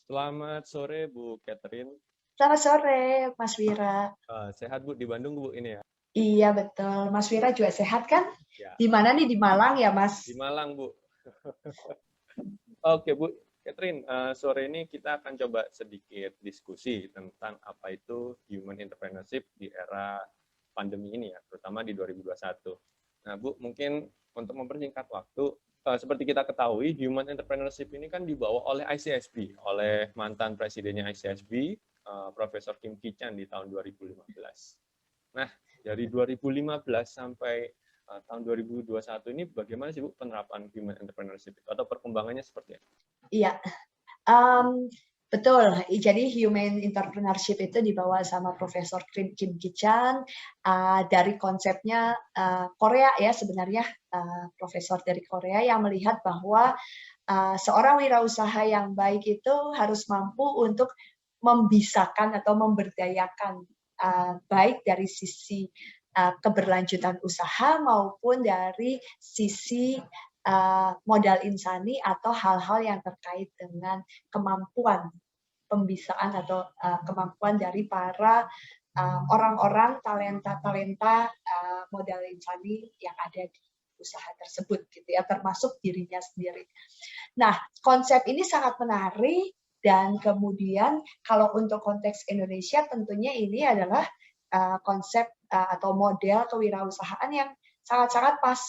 Selamat sore Bu Catherine. Selamat sore, Mas Wira. Sehat Bu di Bandung Bu ini ya? Iya betul, Mas Wira juga sehat kan? Ya, Di mana nih? Di Malang ya, Mas? di Malang Bu. Oke Bu Catherine, sore ini kita akan coba sedikit diskusi tentang apa itu human entrepreneurship di era pandemi ini ya, terutama di 2021. Nah Bu, mungkin untuk mempersingkat waktu, seperti kita ketahui, human entrepreneurship ini kan dibawa oleh ICSB, oleh mantan presidennya ICSB, Profesor Kim Ki-chan di tahun 2015. Nah, dari 2015 sampai tahun 2021 ini bagaimana sih Bu penerapan human entrepreneurship itu atau perkembangannya seperti apa? Iya, um, betul. Jadi human entrepreneurship itu dibawa sama Profesor Kim Ki-chan dari konsepnya Korea ya sebenarnya, Profesor dari Korea yang melihat bahwa seorang wirausaha yang baik itu harus mampu untuk membisakan atau memberdayakan baik dari sisi keberlanjutan usaha maupun dari sisi modal insani atau hal-hal yang terkait dengan kemampuan pembisaan atau kemampuan dari para orang-orang talenta-talenta modal insani yang ada di usaha tersebut gitu ya, termasuk dirinya sendiri. Nah, konsep ini sangat menarik dan kemudian kalau untuk konteks Indonesia tentunya ini adalah konsep atau model kewirausahaan yang sangat-sangat pas.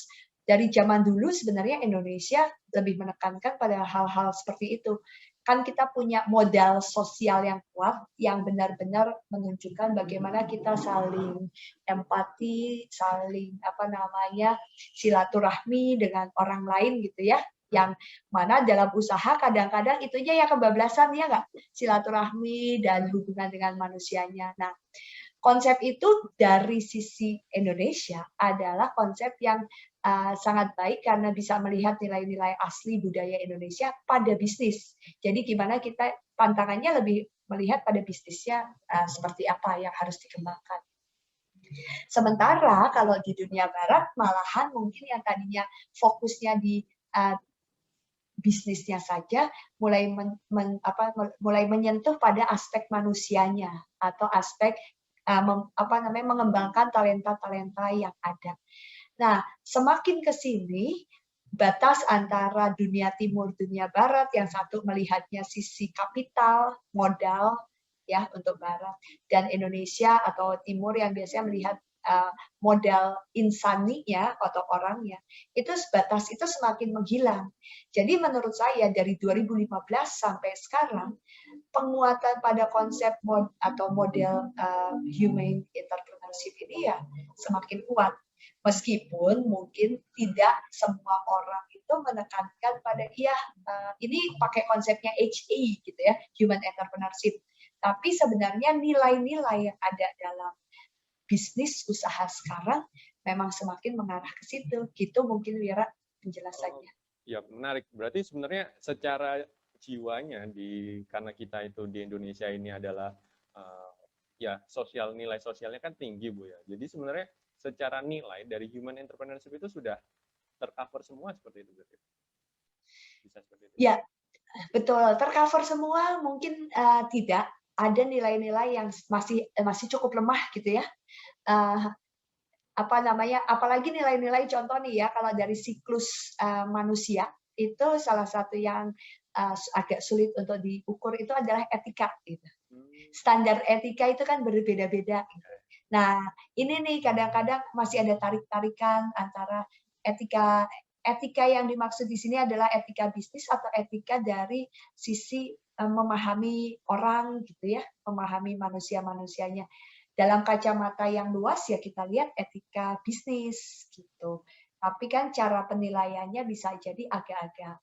Dari zaman dulu sebenarnya Indonesia lebih menekankan pada hal-hal seperti itu. Kan kita punya modal sosial yang kuat yang benar-benar menunjukkan bagaimana kita saling empati, saling silaturahmi dengan orang lain gitu ya, yang mana dalam usaha kadang-kadang itunya yang kebablasan ya nggak, silaturahmi dan hubungan dengan manusianya. Nah, konsep itu dari sisi Indonesia adalah konsep yang sangat baik karena bisa melihat nilai-nilai asli budaya Indonesia pada bisnis. Jadi gimana kita tantangannya lebih melihat pada bisnisnya seperti apa yang harus dikembangkan. Sementara kalau di dunia barat malahan mungkin yang tadinya fokusnya di bisnisnya saja mulai menyentuh pada aspek manusianya atau aspek mengembangkan talenta-talenta yang ada. Nah, semakin ke sini batas antara dunia timur, dunia barat, yang satu melihatnya sisi kapital, modal ya untuk barat, dan Indonesia atau timur yang biasanya melihat modal insaninya atau orangnya, itu batas itu semakin menghilang. Jadi menurut saya dari 2015 sampai sekarang penguatan pada konsep atau model human entrepreneurship ini ya semakin kuat. Meskipun mungkin tidak semua orang itu menekankan pada ini pakai konsepnya HE gitu ya, human entrepreneurship. Tapi sebenarnya nilai-nilai yang ada dalam bisnis usaha sekarang memang semakin mengarah ke situ. Gitu mungkin Wira Oh, penjelasannya. ya menarik. Berarti sebenarnya secara jiwanya karena kita itu di Indonesia ini adalah uh, ya nilai sosialnya kan tinggi Bu ya. Jadi sebenarnya secara nilai dari human entrepreneurship itu sudah tercover semua seperti itu berarti. Bisa seperti itu. Ya, betul, tercover semua mungkin tidak. Ada nilai-nilai yang masih cukup lemah gitu ya. Uh, apalagi nilai-nilai contoh nih ya, kalau dari siklus manusia itu salah satu yang agak sulit untuk diukur itu adalah etika gitu. Hmm. Standar etika itu kan berbeda-beda. Nah, ini nih kadang-kadang masih ada tarik-tarikan antara etika etika yang dimaksud di sini adalah etika bisnis atau etika dari sisi memahami orang gitu ya, memahami manusia-manusianya. Dalam kacamata yang luas ya kita lihat etika bisnis gitu. Tapi kan cara penilaiannya bisa jadi agak-agak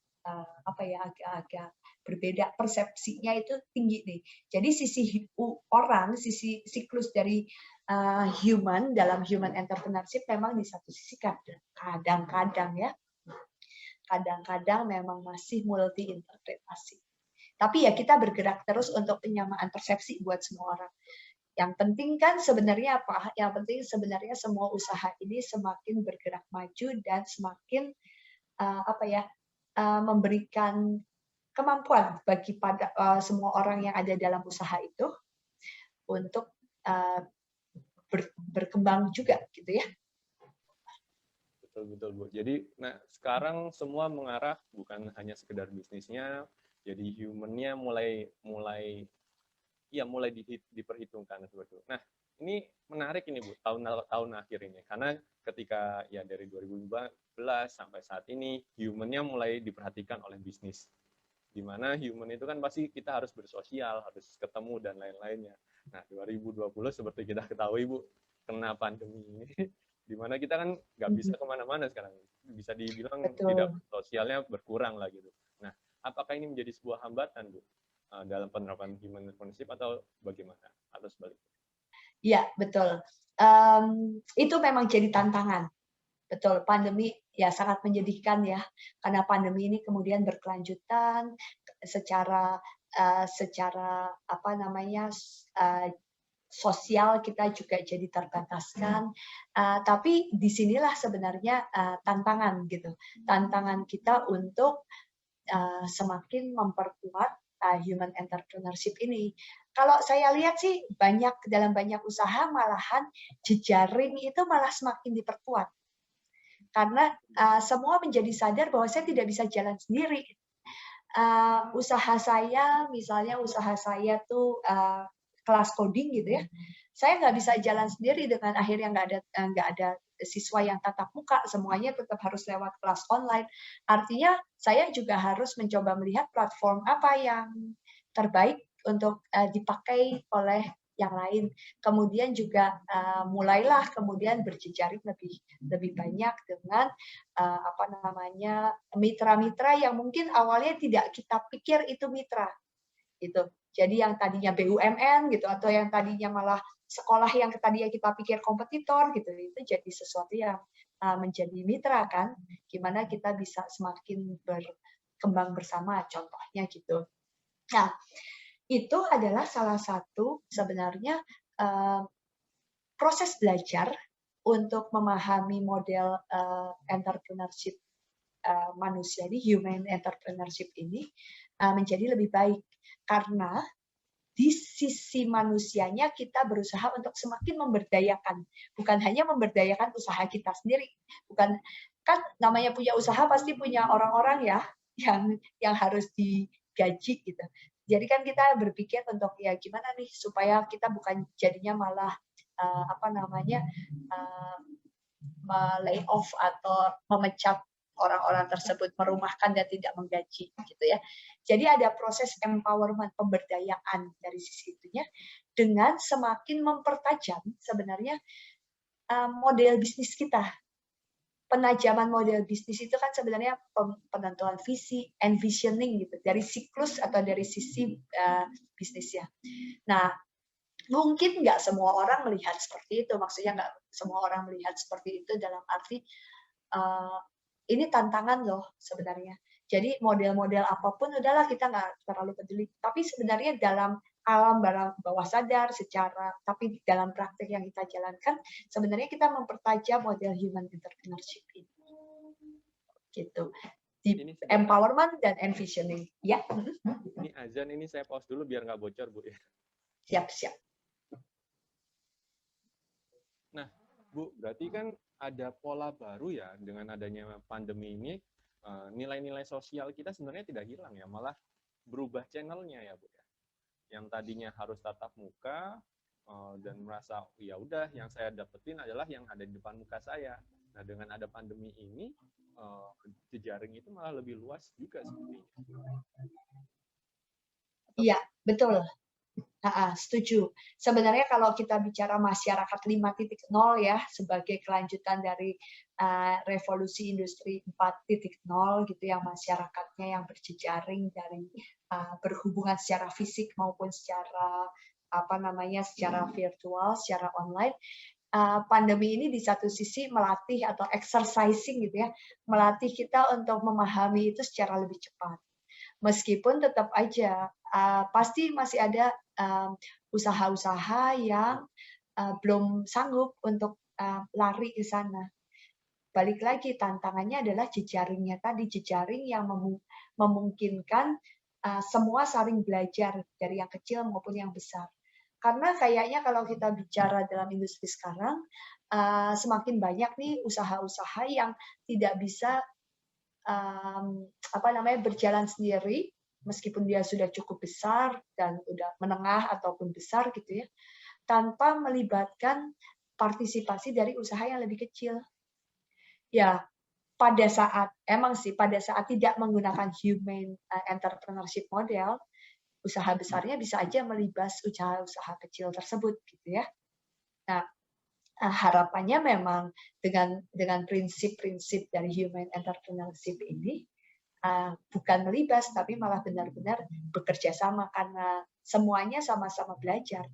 agak-agak berbeda, persepsinya itu tinggi nih. Jadi sisi orang, sisi siklus dari human dalam human entrepreneurship memang di satu sisi kadang-kadang ya, kadang-kadang memang masih multi interpretasi. Tapi ya kita bergerak terus untuk penyamaan persepsi buat semua orang. Yang penting kan sebenarnya apa? Yang penting sebenarnya semua usaha ini semakin bergerak maju dan semakin memberikan kemampuan bagi semua orang yang ada dalam usaha itu untuk berkembang juga gitu ya. Betul Bu. Jadi sekarang semua mengarah bukan hanya sekedar bisnisnya, jadi human-nya mulai diperhitungkan betul. Nah, ini menarik ini Bu, tahun akhir ini karena ketika ya dari 2015 sampai saat ini human-nya mulai diperhatikan oleh bisnis. Di mana human itu kan pasti kita harus bersosial, harus ketemu dan lain-lainnya. Nah, 2020 seperti kita ketahui Bu, kena pandemi ini, di mana kita kan nggak bisa kemana-mana sekarang. Bisa dibilang tidak sosialnya berkurang lah gitu. Nah, apakah ini menjadi sebuah hambatan Bu dalam penerapan human entrepreneurship atau bagaimana? Atau sebaliknya? Iya, betul. Itu memang jadi tantangan. Betul, pandemi ya sangat menyedihkan ya, karena pandemi ini kemudian berkelanjutan secara apa namanya sosial kita juga jadi terbataskan. Tapi disinilah sebenarnya tantangan gitu, tantangan kita untuk semakin memperkuat human entrepreneurship ini. Kalau saya lihat sih dalam banyak usaha malahan jejaring itu malah semakin diperkuat. Karena semua menjadi sadar bahwa saya tidak bisa jalan sendiri. Usaha saya tuh kelas coding gitu ya. Saya nggak bisa jalan sendiri dengan akhirnya nggak ada siswa yang tatap muka, semuanya tetap harus lewat kelas online. Artinya saya juga harus mencoba melihat platform apa yang terbaik untuk dipakai oleh yang lain. Kemudian juga mulailah kemudian berjejaring lebih banyak dengan mitra-mitra yang mungkin awalnya tidak kita pikir itu mitra. Gitu. Jadi yang tadinya BUMN gitu atau yang tadinya malah sekolah yang tadinya kita pikir kompetitor gitu, itu jadi sesuatu yang menjadi mitra kan. Gimana kita bisa semakin berkembang bersama contohnya gitu. Nah, itu adalah salah satu sebenarnya proses belajar untuk memahami model entrepreneurship manusia ini, human entrepreneurship ini menjadi lebih baik. Karena di sisi manusianya kita berusaha untuk semakin memberdayakan. Bukan hanya memberdayakan usaha kita sendiri. Bukan, kan namanya punya usaha pasti punya orang-orang ya yang harus digaji gitu. Jadi kan kita berpikir untuk ya gimana nih supaya kita bukan jadinya malah lay off atau memecat orang-orang tersebut, merumahkan dan tidak menggaji gitu ya. Jadi ada proses empowerment, pemberdayaan dari sisi itunya dengan semakin mempertajam sebenarnya model bisnis kita. Penajaman model bisnis itu kan sebenarnya penentuan visi, envisioning gitu dari siklus atau dari sisi bisnisnya. Nah, mungkin nggak semua orang melihat seperti itu, maksudnya nggak semua orang melihat seperti itu dalam arti ini tantangan loh sebenarnya. Jadi model-model apapun udahlah kita nggak terlalu peduli. Tapi sebenarnya dalam alam bawah sadar tapi dalam praktek yang kita jalankan, sebenarnya kita mempertajam model human entrepreneurship ini. Gitu. Di empowerment dan envisioning. Ya. Ini azan, ini saya pause dulu biar nggak bocor Bu ya. Siap. Nah, Bu, berarti kan ada pola baru ya dengan adanya pandemi ini, nilai-nilai sosial kita sebenarnya tidak hilang ya, malah berubah channelnya ya Bu ya. Yang tadinya harus tatap muka dan merasa ya udah yang saya dapetin adalah yang ada di depan muka saya. Nah, dengan ada pandemi ini jejaring itu malah lebih luas juga sepertinya. Iya, betul. Setuju. Sebenarnya kalau kita bicara masyarakat 5.0 ya sebagai kelanjutan dari revolusi industri 4.0 gitu yang masyarakatnya yang berjejaring dari berhubungan secara fisik maupun secara secara virtual, secara online. Pandemi ini di satu sisi melatih atau exercising gitu ya, melatih kita untuk memahami itu secara lebih cepat. Meskipun tetap aja pasti masih ada usaha-usaha yang belum sanggup untuk lari ke sana. Balik lagi tantangannya adalah jejaringnya tadi, jejaring yang memungkinkan semua saling belajar dari yang kecil maupun yang besar. Karena kayaknya kalau kita bicara dalam industri sekarang, semakin banyak nih usaha-usaha yang tidak bisa berjalan sendiri, meskipun dia sudah cukup besar dan udah menengah ataupun besar gitu ya, tanpa melibatkan partisipasi dari usaha yang lebih kecil. Ya, pada saat tidak menggunakan human entrepreneurship model, usaha besarnya bisa aja melibas usaha-usaha kecil tersebut gitu ya. Nah, harapannya memang dengan prinsip-prinsip dari human entrepreneurship ini bukan melibas tapi malah benar-benar bekerja sama karena semuanya sama-sama belajar.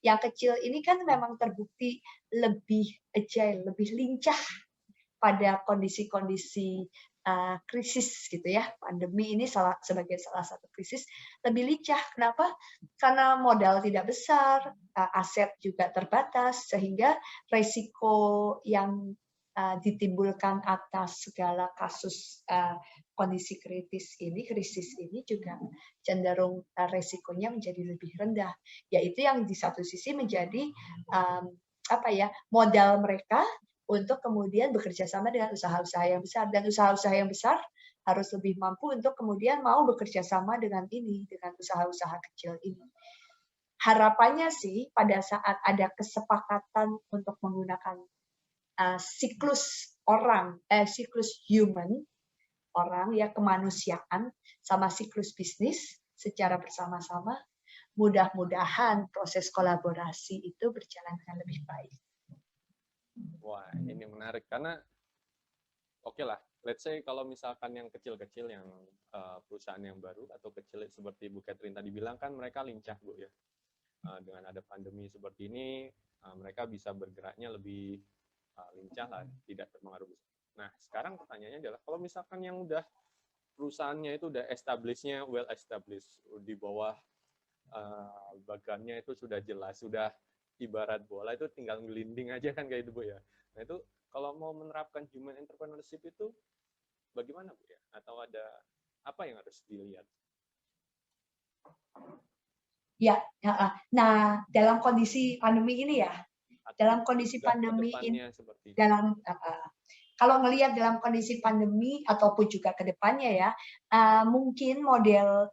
Yang kecil ini kan memang terbukti lebih agile, lebih lincah pada kondisi-kondisi krisis gitu ya. Pandemi ini sebagai salah satu krisis lebih lincah. Kenapa? Karena modal tidak besar, aset juga terbatas, sehingga resiko yang ditimbulkan atas segala kasus kondisi krisis ini juga cenderung resikonya menjadi lebih rendah. Yaitu yang di satu sisi menjadi modal mereka untuk kemudian bekerja sama dengan usaha-usaha yang besar. Dan usaha-usaha yang besar harus lebih mampu untuk kemudian mau bekerja sama dengan usaha-usaha kecil ini. Harapannya sih pada saat ada kesepakatan untuk menggunakan siklus human, orang ya kemanusiaan, sama siklus bisnis secara bersama-sama, mudah-mudahan proses kolaborasi itu berjalan dengan lebih baik. Wah, ini menarik karena oke lah, let's say kalau misalkan yang kecil-kecil yang perusahaan yang baru atau kecil seperti Bu Catherine tadi bilang kan mereka lincah Bu ya. Dengan ada pandemi seperti ini mereka bisa bergeraknya lebih lincah lah, tidak terpengaruh. Nah, sekarang pertanyaannya adalah kalau misalkan yang udah perusahaannya itu udah establishnya well established di bawah bagannya itu sudah jelas, sudah ibarat bola itu tinggal ngelinding aja kan kayak itu Bu ya. Nah itu kalau mau menerapkan human entrepreneurship itu bagaimana Bu ya? Atau ada apa yang harus dilihat? Ya, nah dalam kondisi pandemi ini ya, dalam kondisi pandemi ini, kalau ngelihat dalam kondisi pandemi ataupun juga ke depannya ya, mungkin model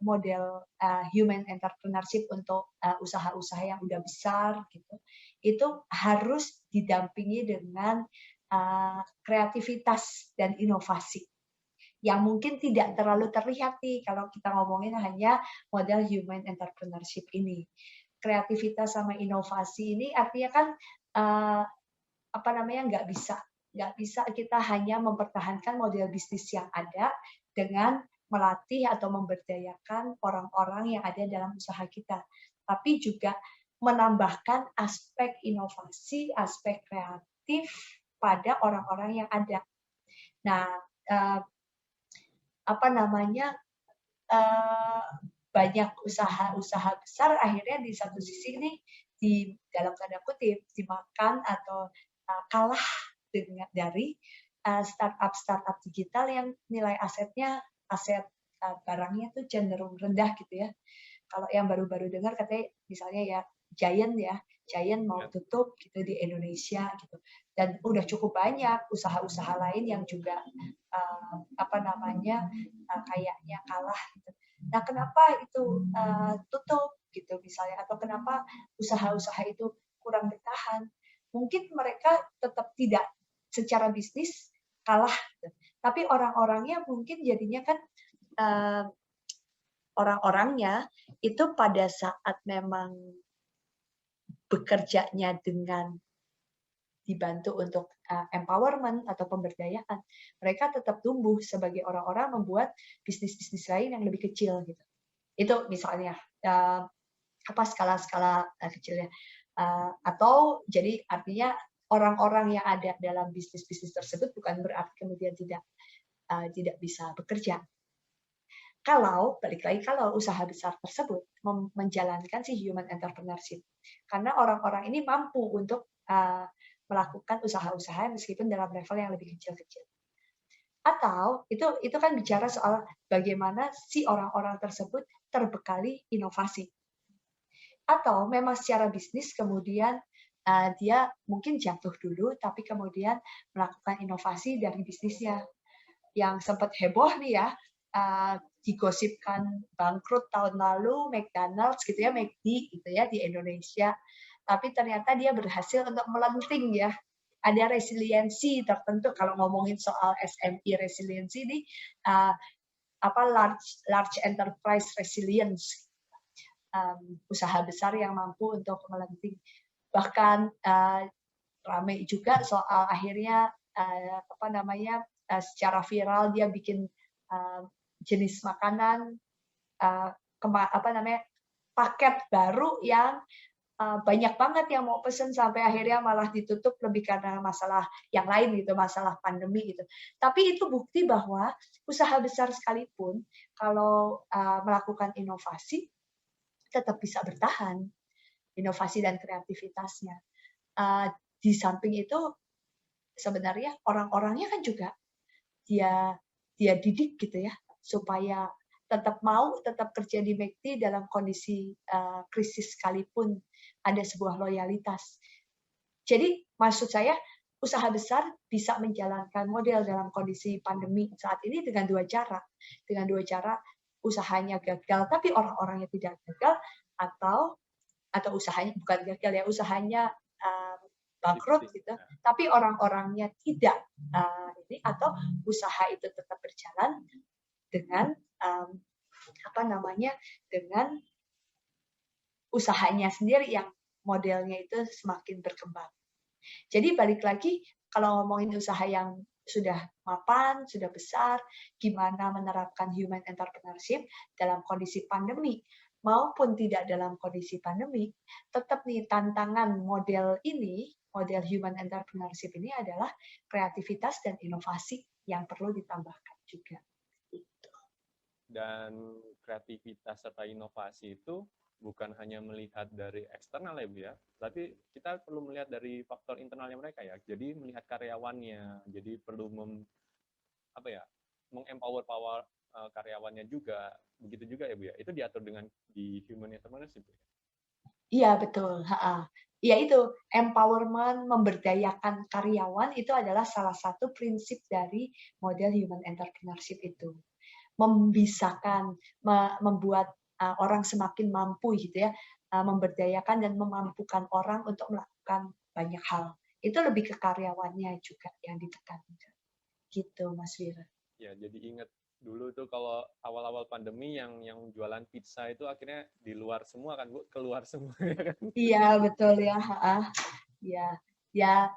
human entrepreneurship untuk usaha-usaha yang udah besar gitu, itu harus didampingi dengan kreativitas dan inovasi yang mungkin tidak terlalu terlihat nih kalau kita ngomongin hanya model human entrepreneurship ini. Kreativitas sama inovasi ini artinya kan nggak bisa kita hanya mempertahankan model bisnis yang ada dengan melatih atau memberdayakan orang-orang yang ada dalam usaha kita, tapi juga menambahkan aspek inovasi, aspek kreatif pada orang-orang yang ada. Nah, banyak usaha-usaha besar akhirnya di satu sisi ini di dalam tanda kutip dimakan atau kalah dari startup digital yang nilai aset barangnya tuh cenderung rendah gitu ya. Kalau yang baru-baru dengar katanya misalnya ya Giant mau tutup gitu di Indonesia gitu, dan udah cukup banyak usaha-usaha lain yang juga kayaknya kalah gitu. Nah, kenapa itu tutup gitu misalnya, atau kenapa usaha-usaha itu kurang bertahan? Mungkin mereka tetap tidak secara bisnis kalah, gitu. Tapi orang-orangnya mungkin jadinya kan orang-orangnya itu pada saat memang bekerjanya dengan dibantu untuk empowerment atau pemberdayaan, mereka tetap tumbuh sebagai orang-orang membuat bisnis-bisnis lain yang lebih kecil gitu. Itu misalnya skala-skala kecilnya. Atau jadi artinya orang-orang yang ada dalam bisnis-bisnis tersebut bukan berarti kemudian tidak bisa bekerja. Kalau usaha besar tersebut menjalankan si human entrepreneurship, karena orang-orang ini mampu untuk melakukan usaha-usaha meskipun dalam level yang lebih kecil-kecil. Atau itu kan bicara soal bagaimana si orang-orang tersebut terbekali inovasi. Atau memang secara bisnis kemudian dia mungkin jatuh dulu, tapi kemudian melakukan inovasi dari bisnisnya. Yang sempat heboh nih ya, digosipkan bangkrut tahun lalu, McDonald's gitu ya, McD gitu ya di Indonesia. Tapi ternyata dia berhasil untuk melenting ya. Ada resiliensi tertentu kalau ngomongin soal SME resiliensi ini large enterprise resilience, usaha besar yang mampu untuk melenting. Bahkan ramai juga soal akhirnya secara viral dia bikin jenis makanan paket baru yang banyak banget yang mau pesen sampai akhirnya malah ditutup lebih karena masalah yang lain gitu, masalah pandemi gitu. Tapi itu bukti bahwa usaha besar sekalipun kalau melakukan inovasi tetap bisa bertahan, inovasi dan kreativitasnya. Di samping itu sebenarnya orang-orangnya kan juga dia didik gitu ya supaya tetap kerja di McD dalam kondisi krisis sekalipun, ada sebuah loyalitas. Jadi maksud saya usaha besar bisa menjalankan model dalam kondisi pandemi saat ini dengan dua cara. Dengan dua cara, usahanya gagal tapi orang-orangnya tidak gagal, atau usahanya bukan gagal ya, usahanya bangkrut gitu, tapi orang-orangnya tidak atau usaha itu tetap berjalan dengan dengan usahanya sendiri yang modelnya itu semakin berkembang. Jadi balik lagi kalau ngomongin usaha yang sudah mapan, sudah besar, gimana menerapkan human entrepreneurship dalam kondisi pandemi maupun tidak dalam kondisi pandemi, tetap nih tantangan model human entrepreneurship ini adalah kreativitas dan inovasi yang perlu ditambahkan juga. Dan kreativitas serta inovasi itu bukan hanya melihat dari eksternal ya Bu ya, tapi kita perlu melihat dari faktor internalnya mereka ya. Jadi melihat karyawannya, jadi perlu mengempower karyawannya juga. Begitu juga ya Bu ya. Itu diatur di human entrepreneurship. Iya betul. Ya itu empowerment, memberdayakan karyawan itu adalah salah satu prinsip dari model human entrepreneurship itu. Membisakan, membuat orang semakin mampu gitu ya, memberdayakan dan memampukan orang untuk melakukan banyak hal. Itu lebih ke karyawannya juga yang ditekankan. Gitu Mas Wira. Ya, jadi ingat dulu tuh kalau awal-awal pandemi yang jualan pizza itu akhirnya di luar semua kan Bu, keluar semua ya kan? Iya, betul ya. Ya,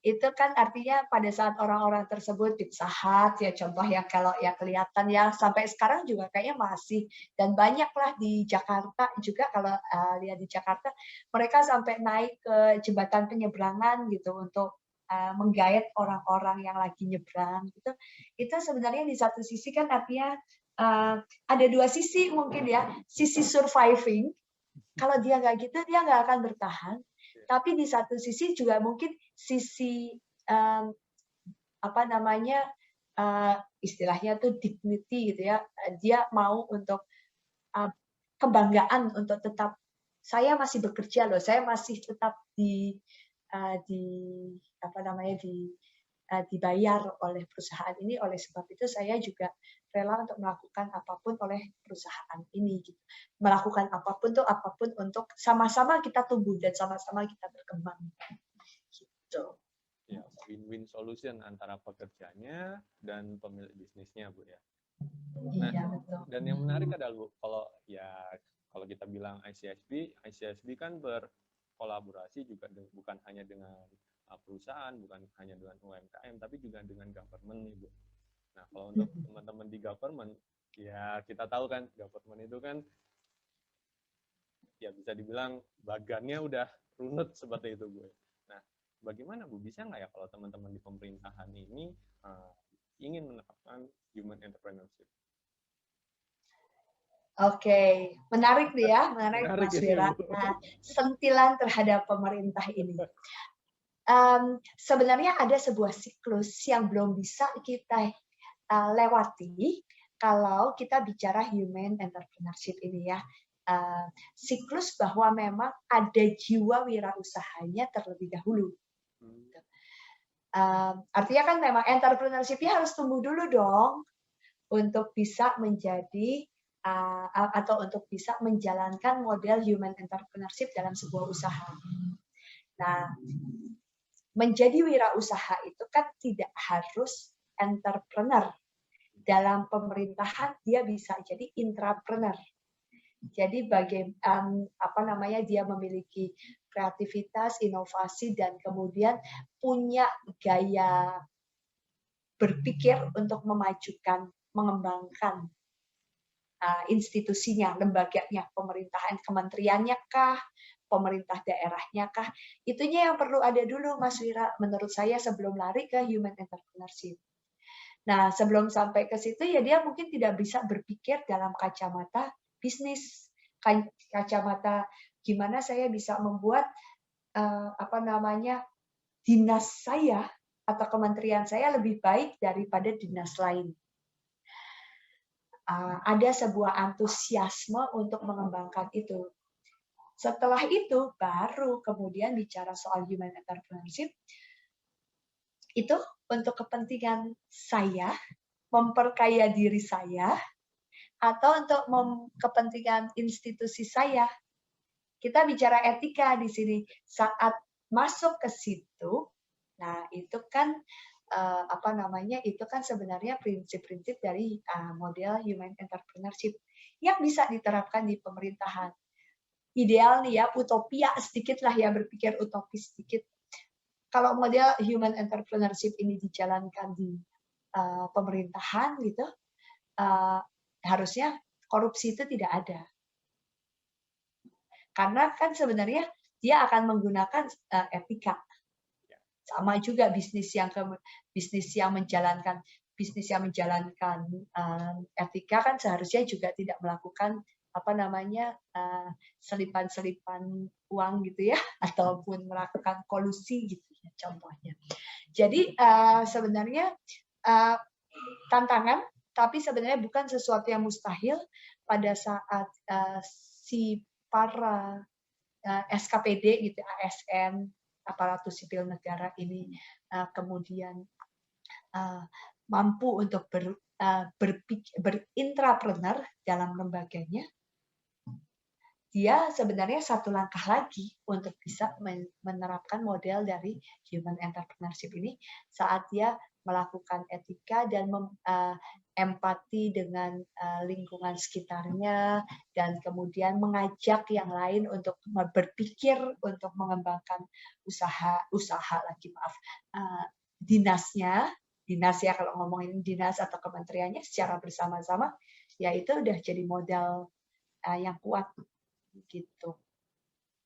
itu kan artinya pada saat orang-orang tersebut Pizza Hut ya contoh ya, kalau ya kelihatan ya sampai sekarang juga kayaknya masih, dan banyaklah di Jakarta juga. Kalau lihat di Jakarta mereka sampai naik ke jembatan penyeberangan gitu untuk menggayat orang-orang yang lagi nyebrang gitu. Itu sebenarnya di satu sisi kan artinya ada dua sisi mungkin ya, sisi surviving. Kalau dia nggak gitu, dia nggak akan bertahan. Tapi di satu sisi juga mungkin sisi istilahnya tuh dignity gitu ya. Dia mau untuk kebanggaan untuk tetap saya masih bekerja loh, saya masih tetap dibayar oleh perusahaan ini, oleh sebab itu saya juga rela untuk melakukan apapun oleh perusahaan ini gitu. Melakukan apapun untuk sama-sama kita tumbuh dan sama-sama kita berkembang gitu. Ya, win-win solution antara pekerjanya dan pemilik bisnisnya Bu ya. Nah, iya, betul. Dan yang menarik adalah Bu, kalau kita bilang ICSB kan berkolaborasi juga bukan hanya dengan perusahaan, bukan hanya dengan UMKM, tapi juga dengan government nih Bu. Nah, kalau untuk teman-teman di government, ya kita tahu kan government itu kan ya bisa dibilang bagannya udah runut seperti itu Bu. Nah, bagaimana Bu, bisa nggak ya kalau teman-teman di pemerintahan ini ingin menerapkan human entrepreneurship? Oke, menarik nih ya, menarik Mas Wira. Nah, sentilan terhadap pemerintah ini. Sebenarnya ada sebuah siklus yang belum bisa kita lewati kalau kita bicara human entrepreneurship ini ya, siklus bahwa memang ada jiwa wirausahanya terlebih dahulu. Artinya kan memang entrepreneurship-nya harus tumbuh dulu dong untuk bisa menjadi atau untuk bisa menjalankan model human entrepreneurship dalam sebuah usaha. Nah, menjadi wirausaha itu kan tidak harus entrepreneur. Dalam pemerintahan dia bisa jadi intrapreneur. Jadi dia memiliki kreativitas, inovasi, dan kemudian punya gaya berpikir untuk memajukan, mengembangkan institusinya, lembaganya, pemerintahan, kementeriannya kah, pemerintah daerahnya kah. Itunya yang perlu ada dulu, Mas Wira, menurut saya sebelum lari ke human entrepreneurship. Nah, sebelum sampai ke situ ya dia mungkin tidak bisa berpikir dalam kacamata bisnis, kacamata gimana saya bisa membuat dinas saya atau kementerian saya lebih baik daripada dinas lain. Ada sebuah antusiasme untuk mengembangkan itu. Setelah itu baru kemudian bicara soal human entrepreneurship. Itu untuk kepentingan saya, memperkaya diri saya, atau untuk kepentingan institusi saya. Kita bicara etika di sini. Saat masuk ke situ, nah itu kan itu kan sebenarnya prinsip-prinsip dari model human entrepreneurship yang bisa diterapkan di pemerintahan. Ideal nih ya, utopia sedikit lah ya, berpikir utopis sedikit. Kalau model human entrepreneurship ini dijalankan di pemerintahan gitu, harusnya korupsi itu tidak ada. Karena kan sebenarnya dia akan menggunakan etika. Sama juga bisnis yang menjalankan etika kan seharusnya juga tidak melakukan selipan-selipan uang gitu ya, ataupun melakukan kolusi gitu ya contohnya. Jadi sebenarnya tantangan, tapi sebenarnya bukan sesuatu yang mustahil pada saat si para SKPD gitu, ASN, aparatur sipil negara ini kemudian mampu untuk berintrapreneur dalam lembaganya, dia sebenarnya satu langkah lagi untuk bisa menerapkan model dari human entrepreneurship ini saat dia melakukan etika dan empati dengan lingkungan sekitarnya, dan kemudian mengajak yang lain untuk berpikir untuk mengembangkan dinas ya, kalau ngomongin dinas atau kementeriannya secara bersama-sama, ya itu udah jadi modal yang kuat gitu.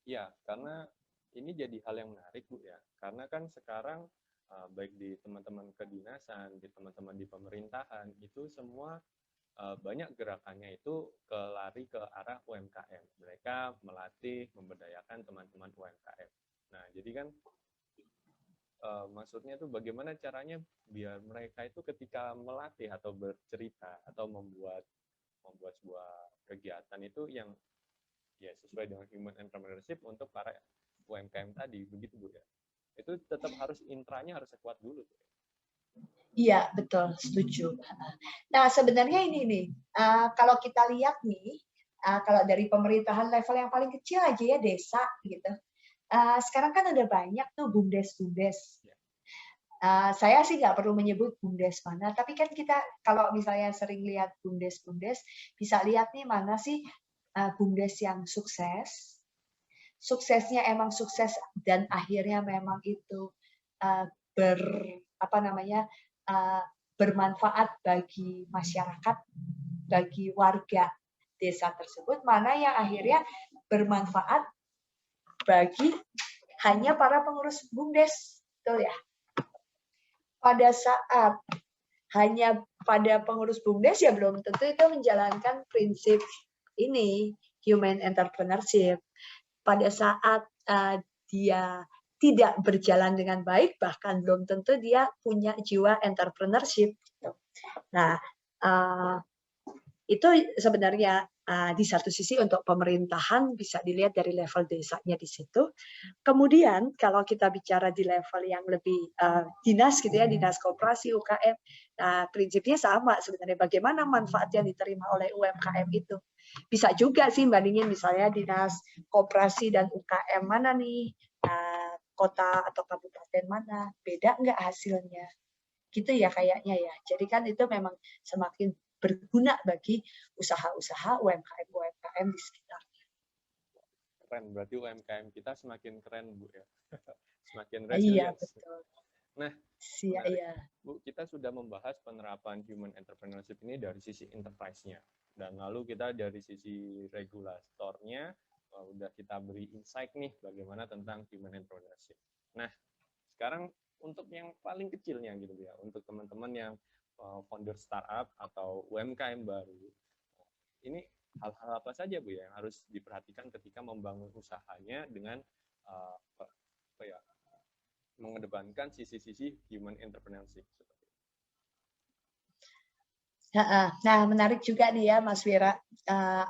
Ya, karena ini jadi hal yang menarik, Bu ya. Karena kan sekarang baik di teman-teman kedinasan, di teman-teman di pemerintahan, itu semua banyak gerakannya itu lari ke arah UMKM. Mereka melatih, memberdayakan teman-teman UMKM. Nah, jadi kan maksudnya itu bagaimana caranya biar mereka itu ketika melatih atau bercerita atau membuat sebuah kegiatan itu yang ya sesuai dengan human entrepreneurship untuk para UMKM tadi, begitu Bu ya. Itu tetap harus intranya harus kuat dulu. Iya, betul, setuju. Nah, sebenarnya ini nih, kalau kita lihat nih, kalau dari pemerintahan level yang paling kecil aja ya, desa gitu. Sekarang kan ada banyak tuh BUMDes. Saya sih nggak perlu menyebut BUMDes mana, tapi kan kita kalau misalnya sering lihat BUMDes, bisa lihat nih mana sih BUMDes yang sukses. Suksesnya emang sukses dan akhirnya memang itu bermanfaat bagi masyarakat, bagi warga desa tersebut, mana yang akhirnya bermanfaat bagi hanya para pengurus BUMDes, betul ya? Pada saat hanya pada pengurus BUMDes ya belum tentu itu menjalankan prinsip ini human entrepreneurship. Pada saat dia tidak berjalan dengan baik, bahkan belum tentu dia punya jiwa entrepreneurship. Nah, Itu sebenarnya di satu sisi untuk pemerintahan bisa dilihat dari level desanya di situ. Kemudian kalau kita bicara di level yang lebih dinas gitu ya, dinas koperasi, UKM, nah prinsipnya sama sebenarnya, bagaimana manfaat yang diterima oleh UMKM itu. Bisa juga sih bandingin misalnya dinas koperasi dan UKM mana nih, kota atau kabupaten mana, beda nggak hasilnya? Gitu ya kayaknya ya. Jadi kan itu memang semakin berguna bagi usaha-usaha UMKM di sekitarnya. Keren, berarti UMKM kita semakin keren, Bu ya. Semakin Iya, resilient. betul. Nah, Iya, menarik. iya. Bu, kita sudah membahas penerapan human entrepreneurship ini dari sisi enterprise-nya. Dan lalu kita dari sisi regulatornya, udah kita beri insight nih bagaimana tentang human entrepreneurship. Nah, sekarang untuk yang paling kecilnya gitu ya, untuk teman-teman yang founder startup atau UMKM baru, ini hal-hal apa saja Bu yang harus diperhatikan ketika membangun usahanya dengan apa ya, mengedepankan sisi-sisi human entrepreneurship. Nah, menarik juga nih ya Mas Wira.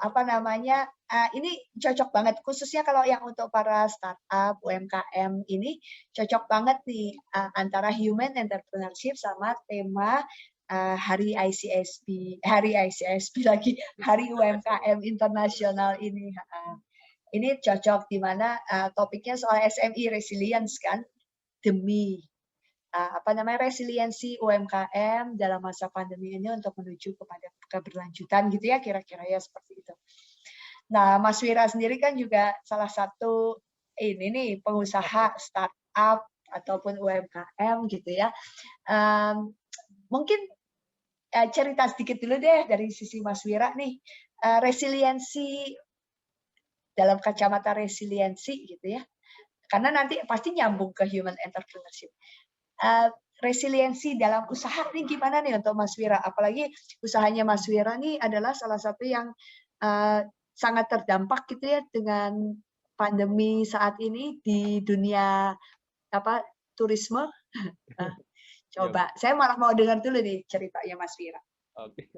Apa namanya? Ini cocok banget, khususnya kalau yang untuk para startup, UMKM ini cocok banget nih antara human entrepreneurship sama tema Hari ICSP, lagi, Hari UMKM Internasional ini. Ini cocok di mana topiknya soal SME resilience kan, demi resiliensi UMKM dalam masa pandemi ini untuk menuju kepada keberlanjutan gitu ya, kira-kira ya seperti itu. Nah, Mas Wira sendiri kan juga salah satu ini nih pengusaha startup ataupun UMKM gitu ya. Mungkin cerita sedikit dulu deh dari sisi Mas Wira nih, resiliensi dalam kacamata resiliensi gitu ya. Karena nanti pasti nyambung ke human entrepreneurship. Resiliensi dalam usaha nih gimana nih untuk Mas Wira? Apalagi usahanya Mas Wira nih adalah salah satu yang sangat terdampak gitu ya dengan pandemi saat ini di dunia turisme. Coba, saya malah mau dengar dulu nih ceritanya Mas Wira. Oke,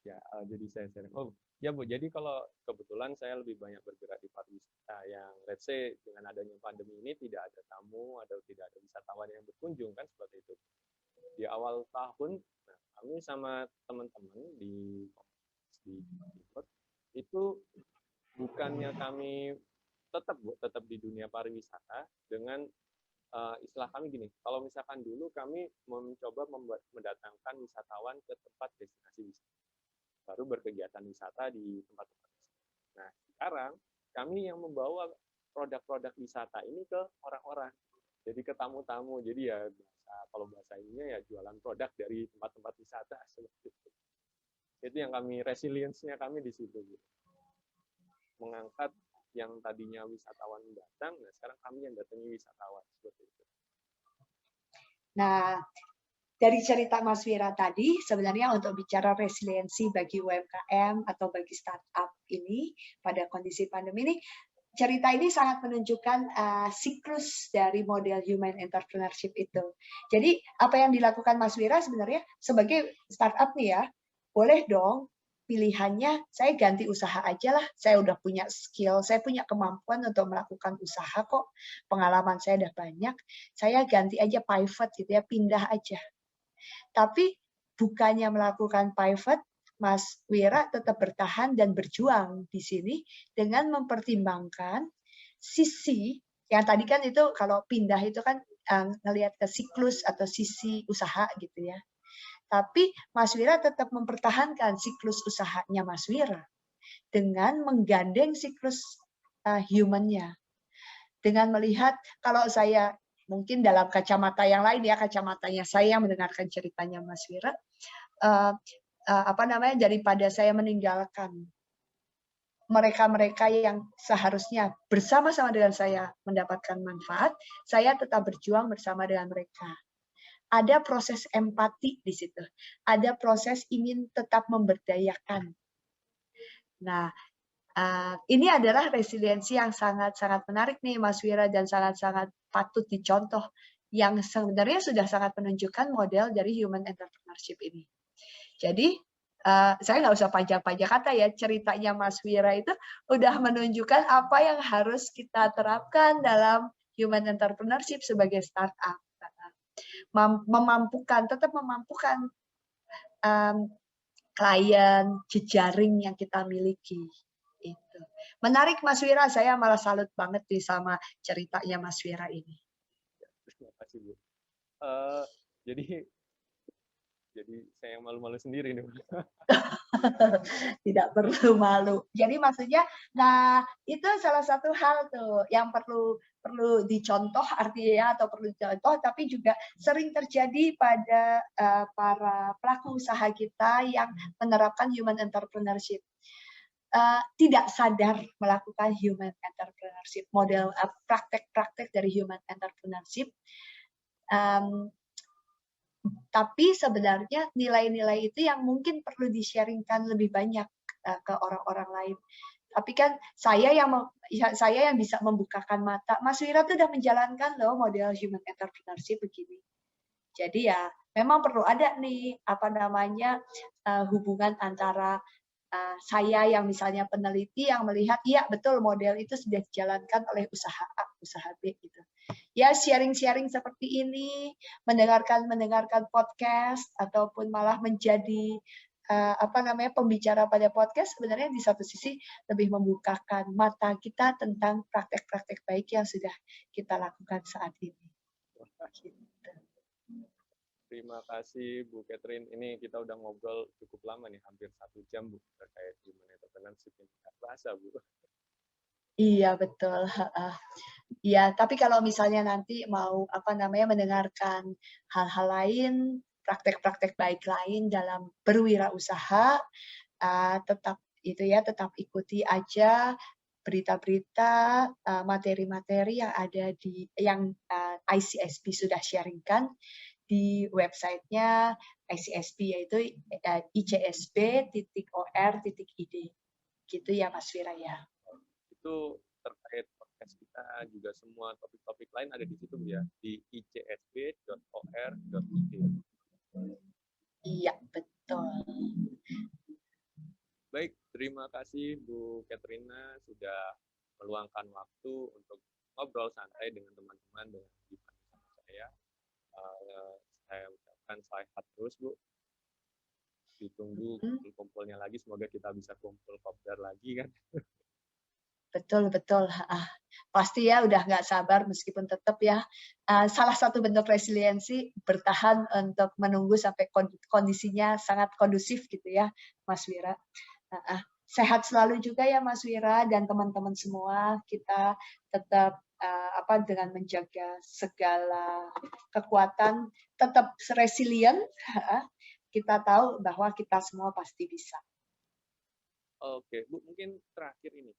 ya jadi saya sharing. Oh ya Bu, jadi kalau kebetulan saya lebih banyak bergerak di pariwisata yang let's say dengan adanya pandemi ini tidak ada tamu atau tidak ada wisatawan yang berkunjung kan seperti itu. Di awal tahun, nah, kami sama teman-teman di Freeport itu bukannya kami tetap di dunia pariwisata dengan istilah kami gini, kalau misalkan dulu kami mencoba mendatangkan wisatawan ke tempat destinasi wisata, baru berkegiatan wisata di tempat-tempat wisata. Nah, sekarang kami yang membawa produk-produk wisata ini ke orang-orang, jadi ke tamu-tamu, jadi ya kalau bahasa ininya ya jualan produk dari tempat-tempat wisata seperti itu. Itu yang kami resilience-nya kami di situ, gitu. Mengangkat yang tadinya wisatawan datang, nah sekarang kami yang datangi wisatawan seperti itu. Nah, dari cerita Mas Wira tadi, sebenarnya untuk bicara resiliensi bagi UMKM atau bagi startup ini pada kondisi pandemi ini, cerita ini sangat menunjukkan siklus dari model human entrepreneurship itu. Jadi apa yang dilakukan Mas Wira sebenarnya sebagai startup nih ya, boleh dong pilihannya saya ganti usaha aja lah, saya udah punya skill, saya punya kemampuan untuk melakukan usaha kok, pengalaman saya udah banyak, saya ganti aja pivot gitu ya, pindah aja. Tapi bukannya melakukan pivot, Mas Wira tetap bertahan dan berjuang di sini dengan mempertimbangkan sisi yang tadi kan itu kalau pindah itu kan ngelihat ke siklus atau sisi usaha gitu ya. Tapi Mas Wira tetap mempertahankan siklus usahanya Mas Wira dengan menggandeng siklus human-nya. Dengan melihat kalau saya mungkin dalam kacamata yang lain ya, kacamatanya saya mendengarkan ceritanya Mas Wira, daripada saya meninggalkan mereka-mereka yang seharusnya bersama-sama dengan saya mendapatkan manfaat, saya tetap berjuang bersama dengan mereka. Ada proses empati di situ. Ada proses ingin tetap memberdayakan. Nah, ini adalah resiliensi yang sangat-sangat menarik nih Mas Wira dan sangat-sangat patut dicontoh yang sebenarnya sudah sangat menunjukkan model dari human entrepreneurship ini. Jadi, saya nggak usah panjang-panjang kata ya, ceritanya Mas Wira itu udah menunjukkan apa yang harus kita terapkan dalam human entrepreneurship sebagai startup. Tetap memampukan klien, jejaring yang kita miliki. Itu. Menarik Mas Wira, saya malah salut banget nih sama ceritanya Mas Wira ini. Terima kasih Bu. Jadi saya yang malu-malu sendiri nih. Tidak perlu malu. Jadi maksudnya, nah itu salah satu hal tuh yang perlu dicontoh artinya atau perlu dicontoh, tapi juga sering terjadi pada para pelaku usaha kita yang menerapkan human entrepreneurship. Tidak sadar melakukan human entrepreneurship, model praktek-praktek dari human entrepreneurship. Tapi sebenarnya nilai-nilai itu yang mungkin perlu di-sharingkan lebih banyak ke orang-orang lain. Tapi kan saya yang bisa membukakan mata. Mas Wira tuh udah menjalankan loh model human entrepreneurship begini. Jadi ya memang perlu ada nih hubungan antara saya yang misalnya peneliti yang melihat iya betul model itu sudah dijalankan oleh usaha A, usaha B gitu. Ya sharing-sharing seperti ini, mendengarkan podcast ataupun malah menjadi pembicara pada podcast, sebenarnya di satu sisi lebih membukakan mata kita tentang praktek-praktek baik yang sudah kita lakukan saat ini. Terima kasih Bu Catherine. Ini kita udah ngobrol cukup lama nih, hampir 1 jam Bu, terkait human entrepreneurship yang tidak terasa Bu. Iya betul. Ya, tapi kalau misalnya nanti mau mendengarkan hal-hal lain, praktek-praktek baik lain dalam berwirausaha, tetap ikuti aja berita-berita, materi-materi yang ada yang ICSP sudah sharingkan di websitenya ICSP, yaitu icsp.or.id. Gitu ya Mas Wira ya. Itu terkait podcast kita juga semua topik-topik lain ada di situ ya, di icsp.or.id. Iya, betul. Baik, terima kasih Bu Katrina sudah meluangkan waktu untuk ngobrol santai dengan teman-teman dengan saya. Saya ucapkan sehat terus Bu. Ditunggu kumpulnya lagi, semoga kita bisa kumpul kopdar lagi kan. Betul. Pasti ya udah nggak sabar meskipun tetap ya. Salah satu bentuk resiliensi bertahan untuk menunggu sampai kondisinya sangat kondusif gitu ya Mas Wira. Sehat selalu juga ya Mas Wira dan teman-teman semua. Kita tetap dengan menjaga segala kekuatan, tetap resilient. Kita tahu bahwa kita semua pasti bisa. Oke, Bu, mungkin terakhir ini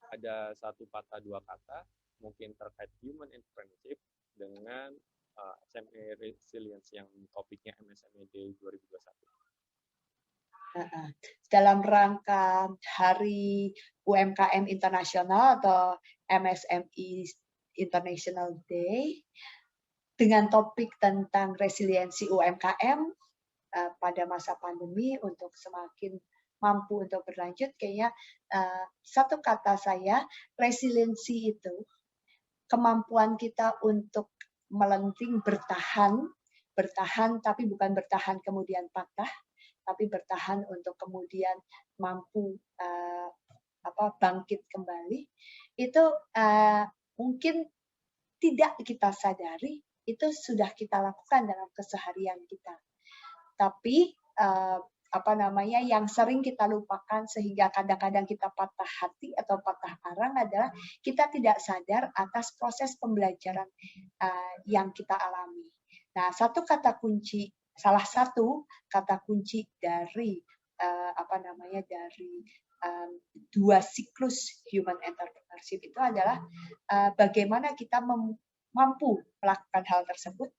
ada satu kata, dua kata mungkin terkait human entrepreneurship dengan SME Resilience yang topiknya MSME Day 2021. Dalam rangka Hari UMKM Internasional atau MSME International Day, dengan topik tentang resiliensi UMKM pada masa pandemi untuk semakin mampu untuk berlanjut, kayaknya satu kata saya, resiliensi itu kemampuan kita untuk melenting, bertahan tapi bukan bertahan kemudian patah, tapi bertahan untuk kemudian mampu bangkit kembali. Itu mungkin tidak kita sadari, itu sudah kita lakukan dalam keseharian kita. Tapi yang sering kita lupakan sehingga kadang-kadang kita patah hati atau patah arang adalah kita tidak sadar atas proses pembelajaran yang kita alami. Nah, salah satu kata kunci dari dua siklus human entrepreneurship itu adalah bagaimana kita mampu melakukan hal tersebut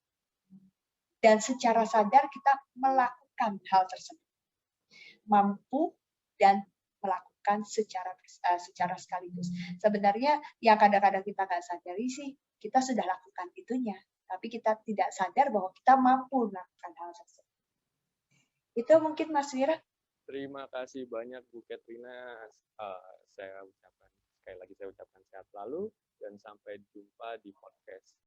dan secara sadar kita melakukan hal tersebut. Mampu dan melakukan secara sekaligus. Sebenarnya yang kadang-kadang kita nggak sadari sih, kita sudah lakukan itunya, tapi kita tidak sadar bahwa kita mampu melakukan hal tersebut. Itu mungkin Mas Wira. Terima kasih banyak Bu Katrina. Saya ucapkan sekali lagi saya ucapkan sehat selalu dan sampai jumpa di podcast